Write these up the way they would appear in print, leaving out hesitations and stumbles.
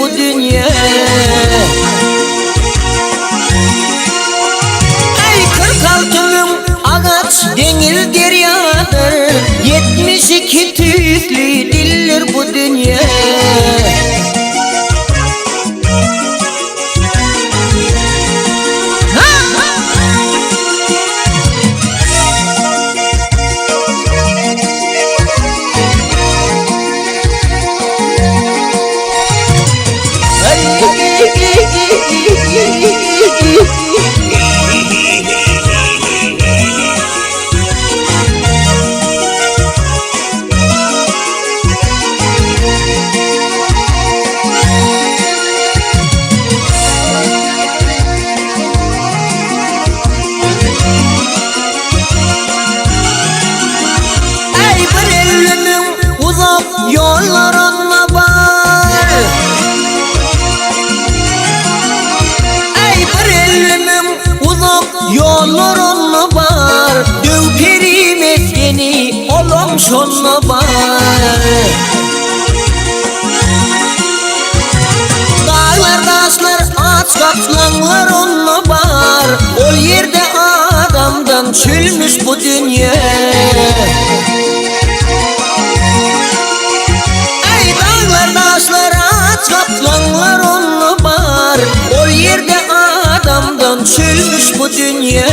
bu dünya. Ey 46'nın ağaç deniz deryadır, 72 tüklü dillir bu dünya. Yollarına var, ey bir elimin uzak yollarına var, dövterim eskeni olam şonla var. Dağlar taşlar aç kaplanlar onunla var, o yerde adamdan çülmüş bu dünya. Taşlar aç kaplanlar onunla var, o yerde adamdan çülmüş bu dünya.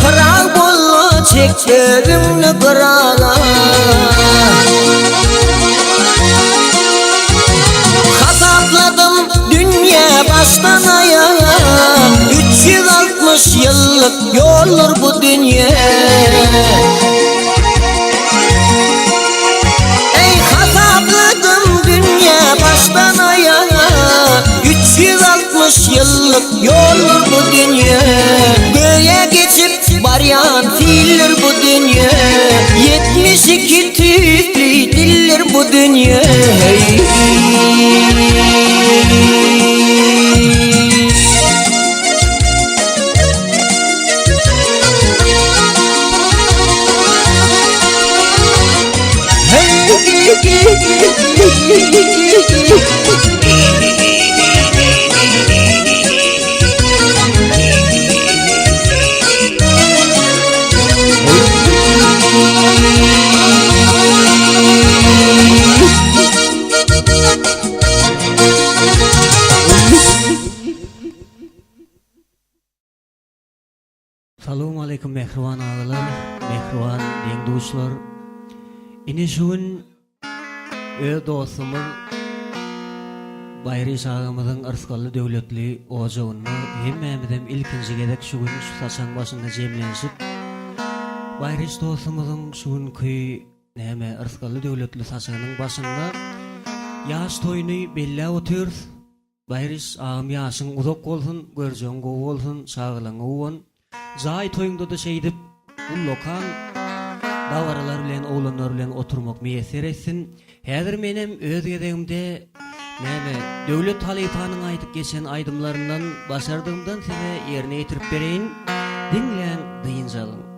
Pırağa bolla çeklerimle kırağa, hasapladım dünya baştan ayağa, 360 yıllık yollar bu dünya. Ey hasapladım dünya baştan ayağa, 360 yıllık yollar bu dünya. Göğe geçip varyan filler bu dünya, 72 tüklü diller bu dünya. Assalamu alaikum mehriban ağalar, mehriban yengdoşlar. Ine şun öz dostumuz Bayriş ağamızın ırskalı devletli ocağını hemmemizden ilkinci gedek şu gün şu saçan başında cemlenşip Bayriş dostumuzun şu günkü neme ırskalı devletli saçanın başında yaş toyunu belli otuyoruz. Bayriş ağam yaşın uzak olsun, göreceğin gov olsun, sağlığın olsun. Zay toyunda da şeydip ullokan davaralar bilen oğlanlar bilen oturmak meyeser etsin. Häzir menem öz gedegimde näme döwlet halifanyň aýdyp geçen aýdymlaryndan başardığımdan size yerine ýetirip bereýin. Dinleň dyýynjalyň.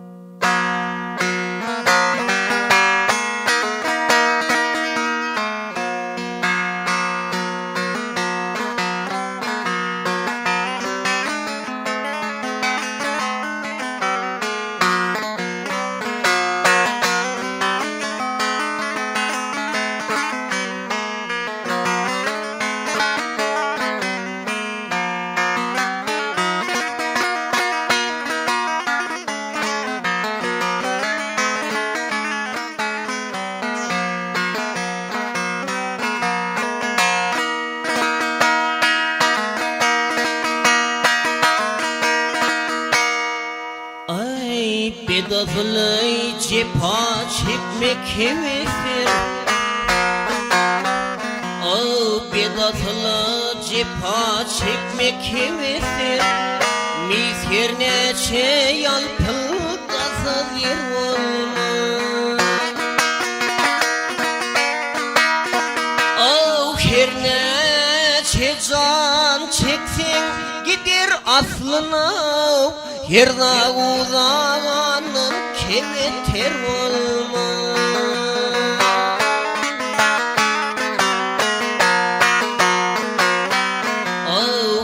Bedatılı cepa çekmek hevesir. Bedatılı cepa çekmek hevesir. Misir neçe yalpıl gazı yer olmaz. Her neçe can çeksin gider aslına. Her uzağının keveter olmaz.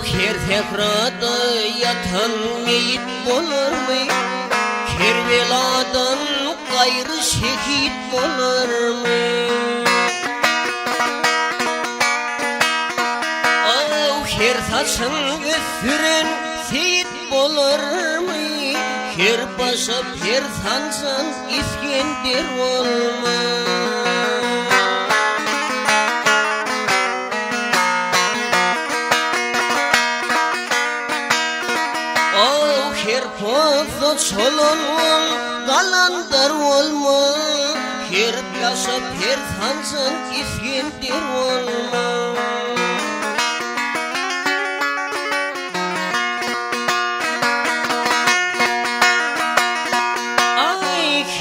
Her tekrada yatan meyit olur mu? Kerbeladan gayrı şehit olur mu? Her saçın üstürün seyit olur mu? Her başa her sancın İskender olmaz. Her pozu çolun galandar olma. Her başa her sancın İskender olmaz.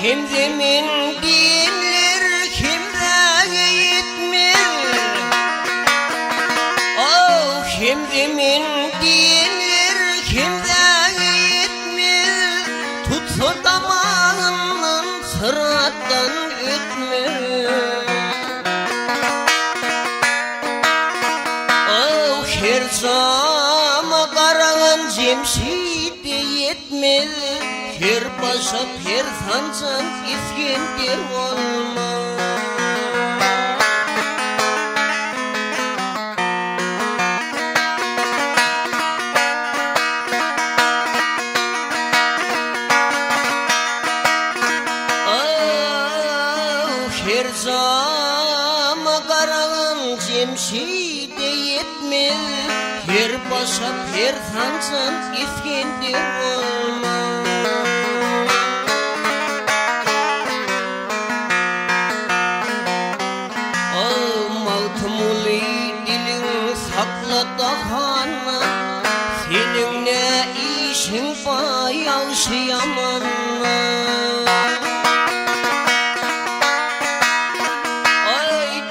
Kim zemin dinler, kim de gitmez. Kim zemin dinler, kim de gitmez. Tutsa damağından sırattan ötmez. Her cama karan cemşide yetmez. Her başa her sancın İskender olmaz. Her cama karan cemşide yetmez. Her başa her sancın İskender olmaz. Sakla dağana, senin ne işin bayağı yamanla.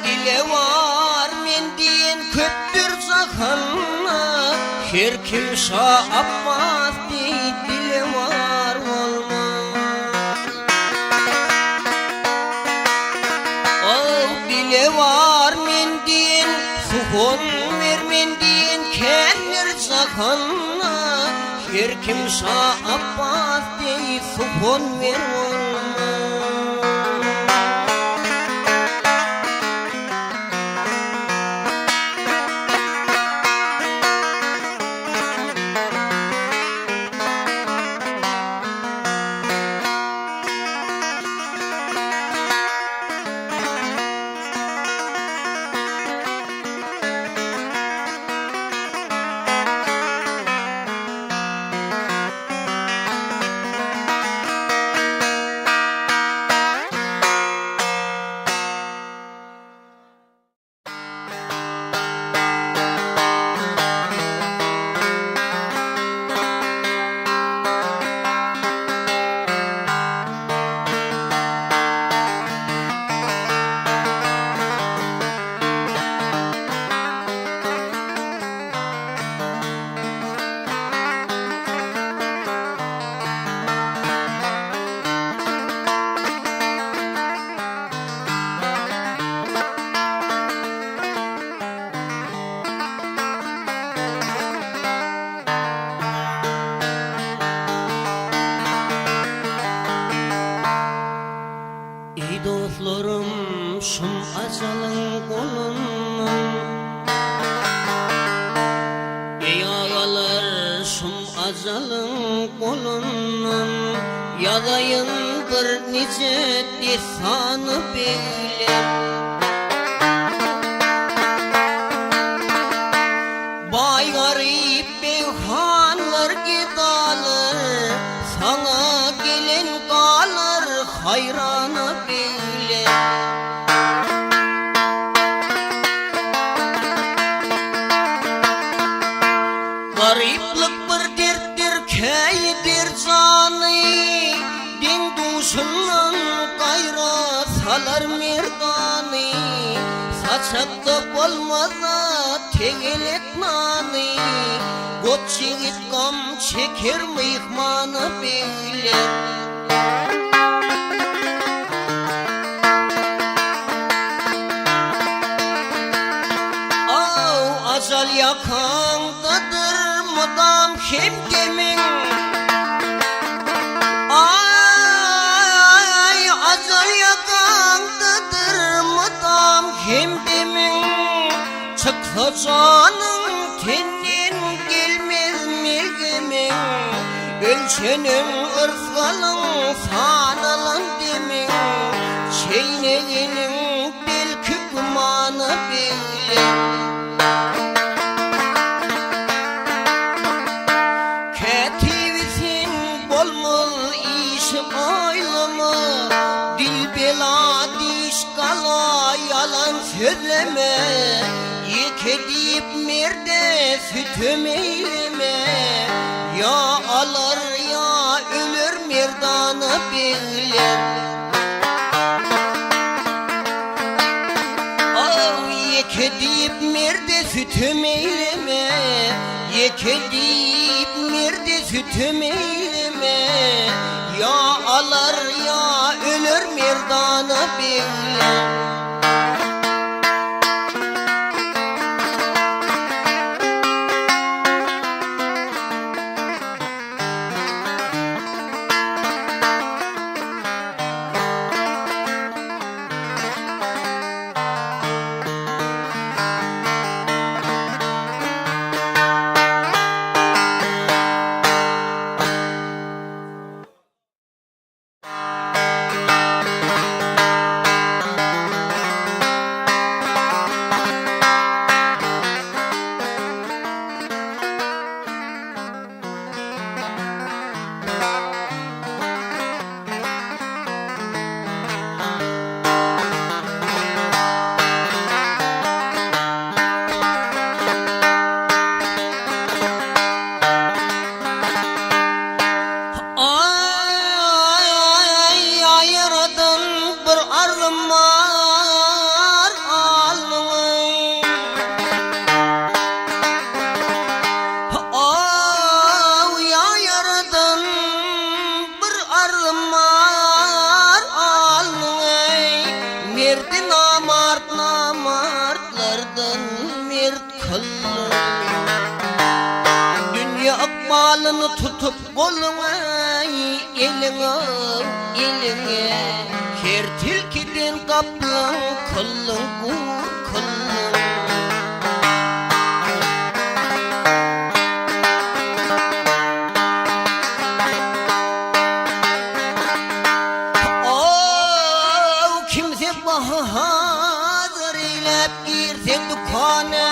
Dile var men diyen köptür zahanla. Her kim Şah Abbas dey dile var olmaz. Dile var men diyen suhun vermen diyen kendir zakanla. Her kim Şah Abbas dey suhun ver olmaz. dostlarım şum açalım kolundan. Ey ağalar şum açalım kolundan. Yadayın bir nice destanı beyle. Bay garip beyhanlar gidalar, sana gelen kal hayranı bile. Gariplik bir derttir, keydir canı, din duşundan gayrı salar merdanı. Saçakta olmazsa tegelet nanı, got yigit gam çeker mihmanı bile. Azal yakandadır mudam hem demin. Ay azal yakandadır mudam hem demin. Çıksa canın tenin gelmez milgemin. Ölçenin ırzgalın sanalan demin. Çeyneğinin belki kumanı bile. Bolmul işi aylımı, dil bela diş kala yalan söyleme. Yeke deyip merde sütüm eyleme. Ya alır ya ölür merdanı bekler. Yeke deyip merde sütüm eyleme. Yeke deyip merde sütüm eyleme. Ya alır ya ölür merdanı bekler. Akbalını tutup koluna eline, eline. Her tilkiden kaplan kıllın kur kıllın. Oh, kimse bahadır eylep girse dükkanı,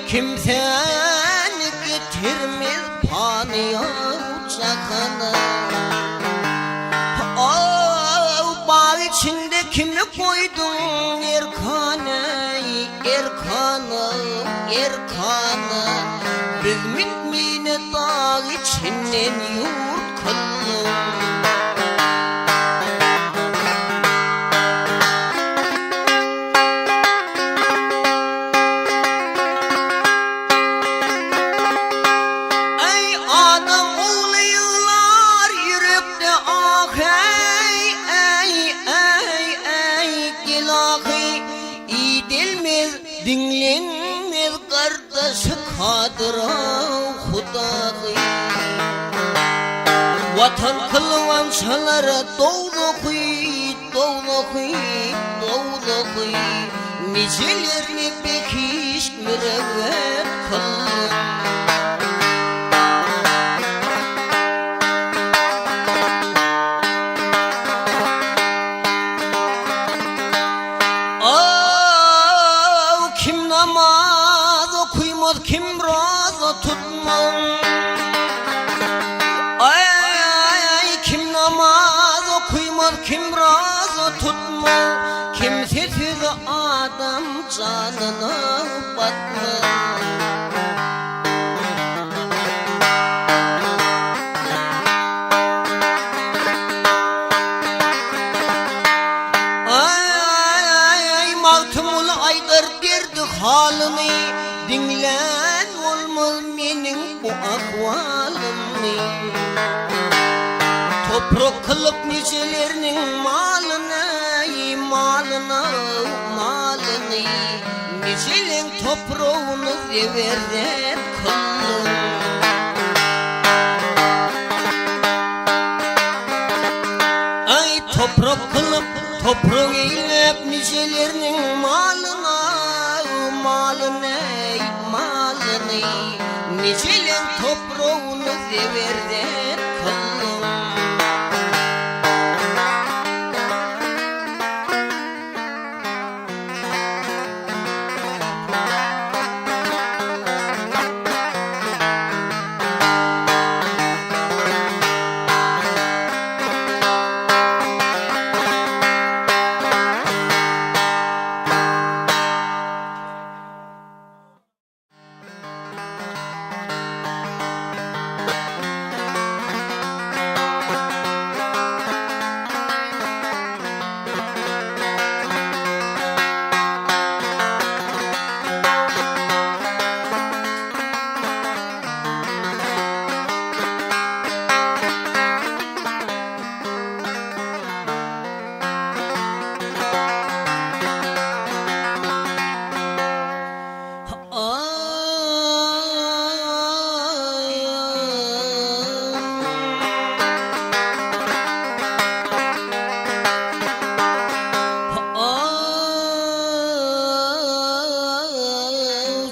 kimseni getirmez panıya uçakını. Bağ içinde kimi koydun Erkan'ı, Erkan'ı, Erkan'ı. Biz mütmine dağ içinden yurt kıllım. Dinlenmez kardeşi Kadir'a Hudayı. Vatan kılvançalara doğru nicelerini bekiş mürevet kılın. Kim namaz okuymaz, kim roza tutmaz. Ay, kim namaz okuymaz, kim razı tutmaz, kimsesiz adam canına batmaz. Maltumul aydar derdi halını, dinlen olmaz menin bu ahvalımı. Toprak kılıp nicelerinin malını, nicelerin toprağını severler kılın. Ay toprak kılıp toprağı eylep nicelerinin malını, nicelerin toprağını severler kılın.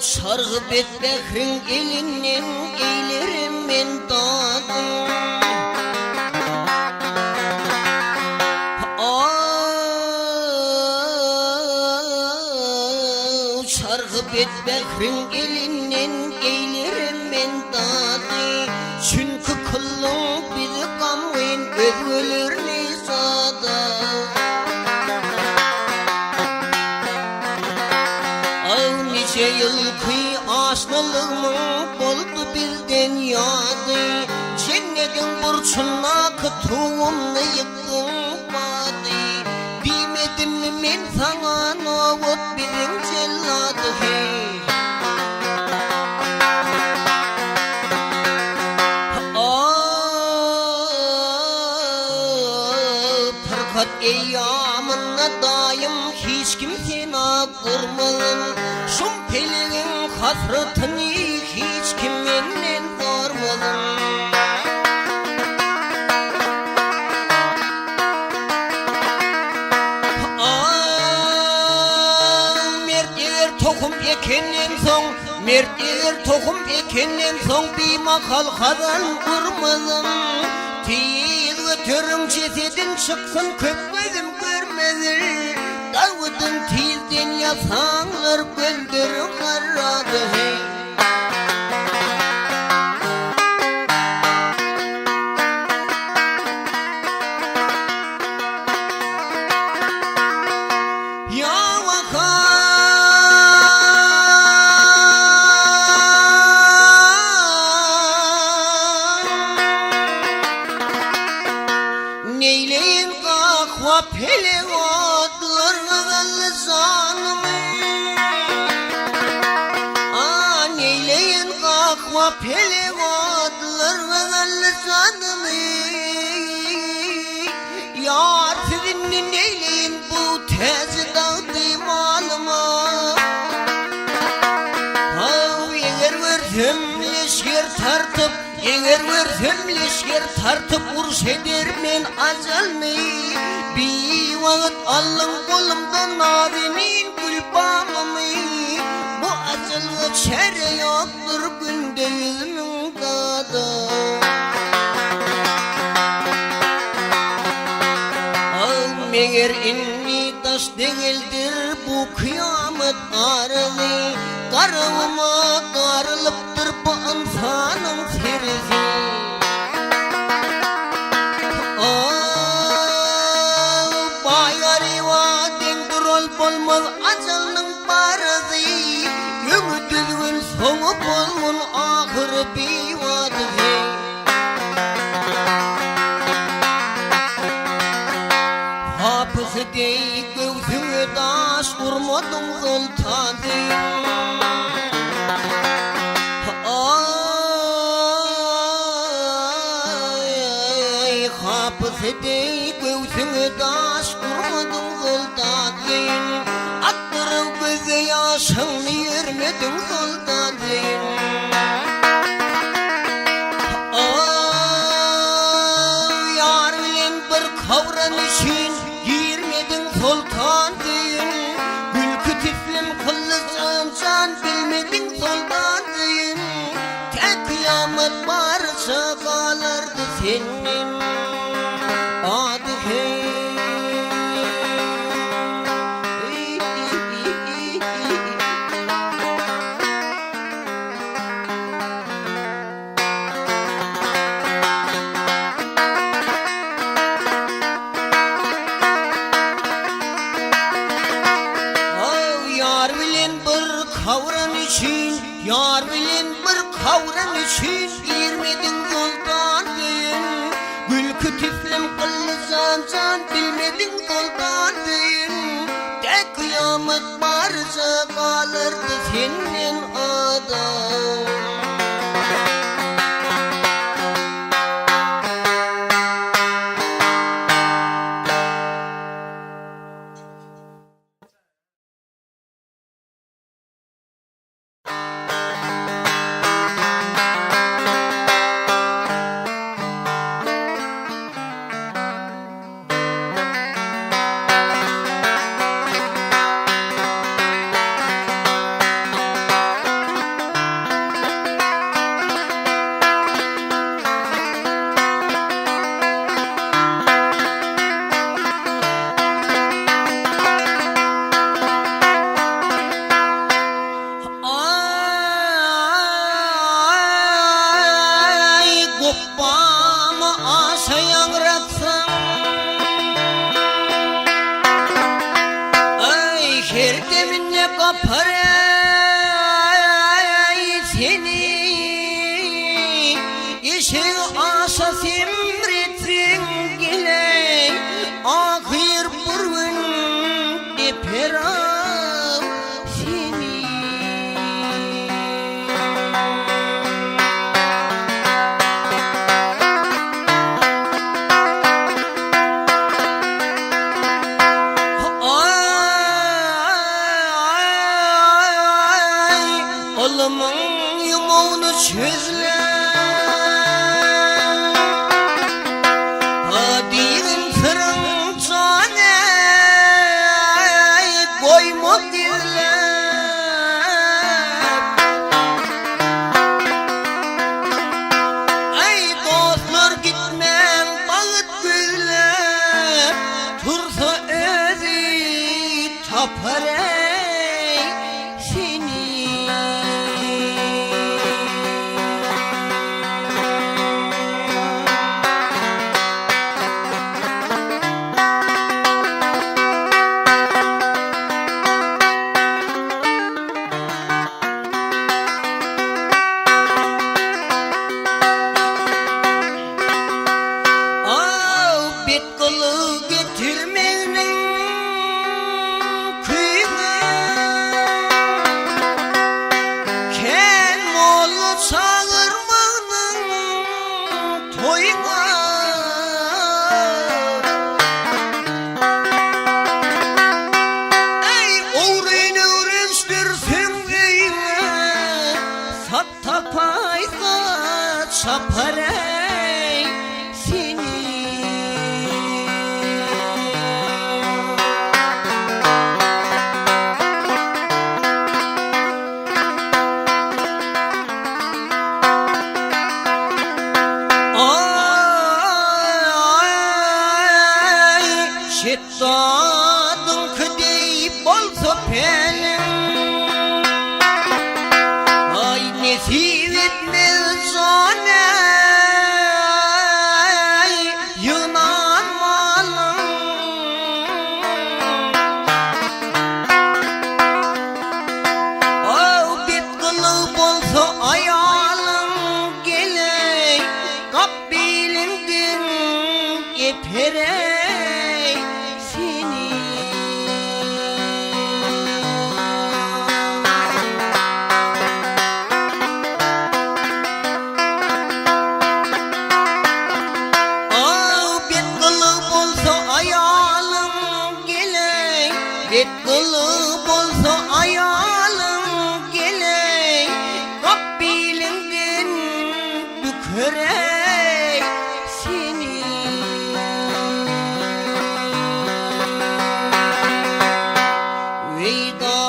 Sargı betbekrin elinden eylerim ben dadım. Sargı betbekrin elinden eylerim ben dadım. Çünkü kıllım bizi gamın özgürlüğünü sadım. Nice yıl kıy aşnalığımın oldu bizden yadı. Cennetin burçuna kıtuğumla yıktın badı. Bilmedim mi men sana navut bizim celladı hey. Fakat eyyamına daim hiç kimsine vurmadın. Şumpeliğin hasretini hiç kiminle sormadın. Mertler tohum ekenden son bir makal kazan vurmadın. Teyil götürün cesedin çıksın köpmedim görmedim. Davud'un tilden yasanlar güldürün karradı hey. Ya vakar neyleyin kakva pele odlarına pele odlarına lisanımı. Yar sizinle neyleyin bu tezi dağdı malıma. Eğer versem leşker tartıp uruş eder men ajalını. Bir vakit alın kolumdan narenin gülbamımı. Bu acılık çare yoktur günde yüzümün tadı. Meğer inni taş değildir bu kıyamet arını. Karıma karılıptır bu insanın serisi. bolmaz ajalning barızy Ýöňü düzgün soňy bolmul ahyry biwady Hapys dey göwsüňe daş urmadyň zultany Hapys dey göwsüňe daş urmadyň zultany Akdyryp göze ýaşyňy ýermediň zultany Ýar bilen bir kawranyşyn girmediň sultany Gülkü tiflim kıllıcan can bilmediň sultany Tek kıyamet barça kalardy senin adı hey Yar bilen bir kavran için girmediň zultany Gülkü tiflim kıllysan can bilmediň sultany Tek kıyamet barça kalardy senin adam Bet kılıp olsa ayalım geley, Rabbilinden bükerey seni. Veyday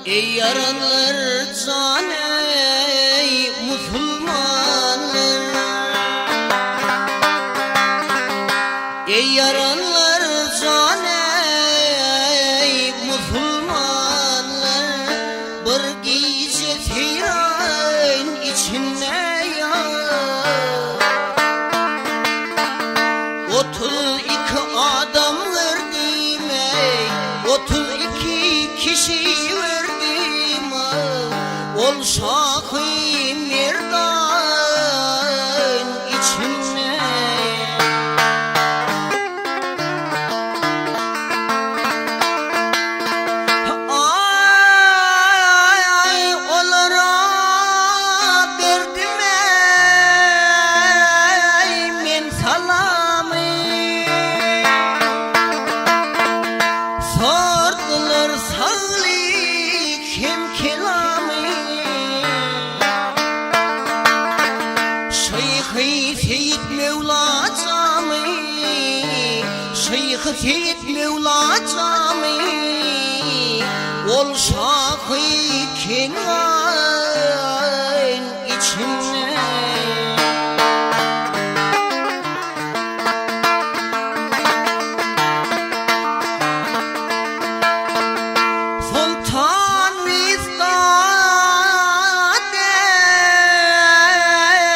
ey yaranlar can ey Müslümanlar, ey yaranlar can ey Müslümanlar, bir gece teyran içinde ya 32 adam verdim ey, 32 kişi verdim ol şahı merdan içine. Ay olara verdim ey men salamı, sordular sağlık hem kelamı. Şeyh-i Seyyid Mevla Cami, Şeyh-i Seyyid Mevla Cami, ol şahı kenan içine. Sultan Vizdat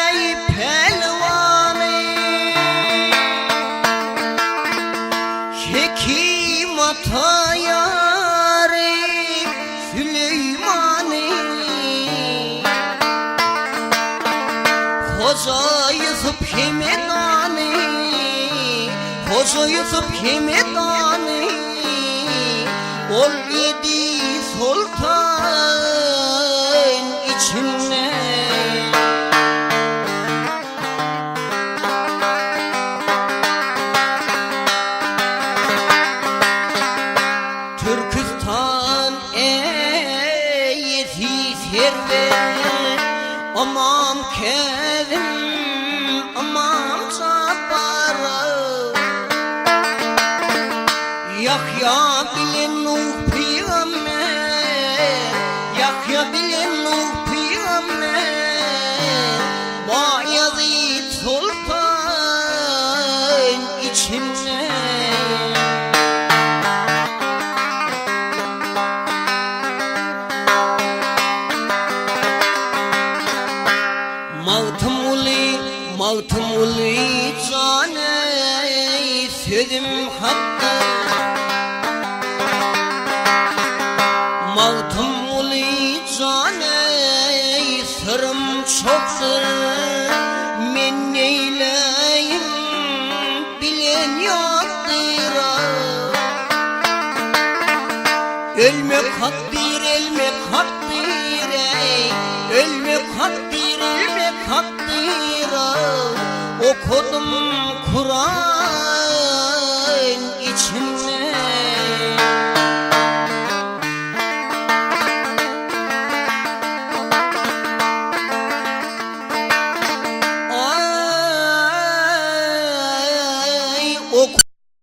ey pelvanı, Hekim Atayarı Süleyman'ı, Hoca Yusuf Hemedani, Hoca Yusuf Hemedani, ol idi sultan içine. Türkistan eyesi servet, aman Kerim, aman Cabbar'a, Yahya bilen Nuh peygamber, Yahya bilen Nuh peygamber, Bayezid sultan içine. Mağtumuli can ey sözüm hakkı, Mağtumuli can ey sırrım çoktur, men neyleyim bilen yoktur. Ölmek haktır, ölmek haktır ey, ölmek haktır, ölmek haktır. Okudum Kur'an için